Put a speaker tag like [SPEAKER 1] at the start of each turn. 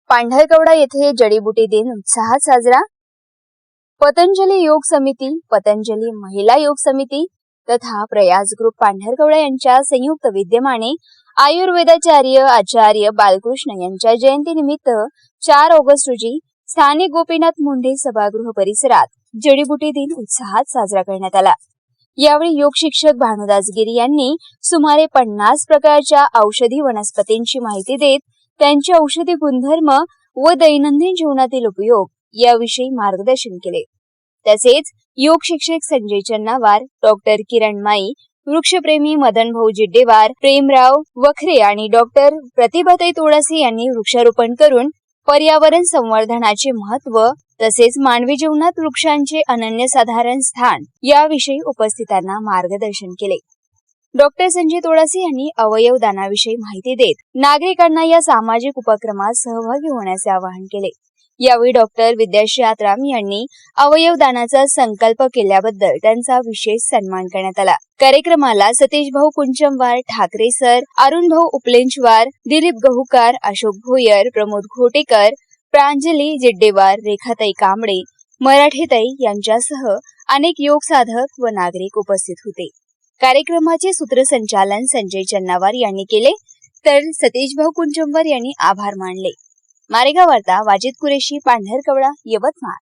[SPEAKER 1] पांढरकवडा येथे जडीबुटी दिन उत्साहात साजरा। पतंजली योग समिती, पतंजली महिला योग समिती तथा प्रयास ग्रुप पांढरकवडा यांच्या संयुक्त विद्यमाने आयुर्वेदाचार्य आचार्य बालकृष्ण यांच्या जयंतीनिमित्त 4 ऑगस्ट रोजी स्थानिक गोपीनाथ मुंडे सभागृह परिसरात जडीबुटी दिन उत्साहात साजरा करण्यात आला। यावेळी योग शिक्षक भानुदास गिरी यांनी सुमारे 50 प्रकारच्या औषधी वनस्पतींची माहिती देत त्यांचे औषधी गुणधर्म व दैनंदिन जीवनातील उपयोग याविषयी मार्गदर्शन केले। तसेच योग शिक्षक संजय चन्नावार, डॉक्टर किरण माई, वृक्षप्रेमी मदन भाऊ जिड्डेवार, प्रेमराव वखरे आणि डॉक्टर प्रतिभाताई तोडासे यांनी वृक्षारोपण करून पर्यावरण संवर्धनाचे महत्त्व तसेच मानवी जीवनात वृक्षांचे अनन्यसाधारण स्थान याविषयी उपस्थितांना मार्गदर्शन केले। डॉक्टर संजय तोडासे यांनी अवयव दानाविषयी माहिती देत नागरिकांना या सामाजिक उपक्रमात सहभागी होण्याचे आवाहन केले। यावेळी डॉक्टर विद्याश्री आत्राम यांनी अवयव दानाचा संकल्प केल्याबद्दल त्यांचा विशेष सन्मान करण्यात आला। कार्यक्रमाला सतीश भाऊ कुंचमवार, ठाकरे सर, अरुण भाऊ उपलेंचवार, दिलीप गहुकार, अशोक भोयर, प्रमोद घोटेकर, प्रांजली जिड्डेवार, रेखाताई कांबळे, मराठेताई यांच्यासह अनेक योग साधक व नागरिक उपस्थित होते। कार्यक्रमाचे सूत्रसंचालन संजय चन्नावार यांनी केले तर सतीश भाऊ कुंचमवार यांनी आभार मानले। मारेगाव वार्ता वाजिद कुरेशी, पांढरकवडा, यवतमाळ।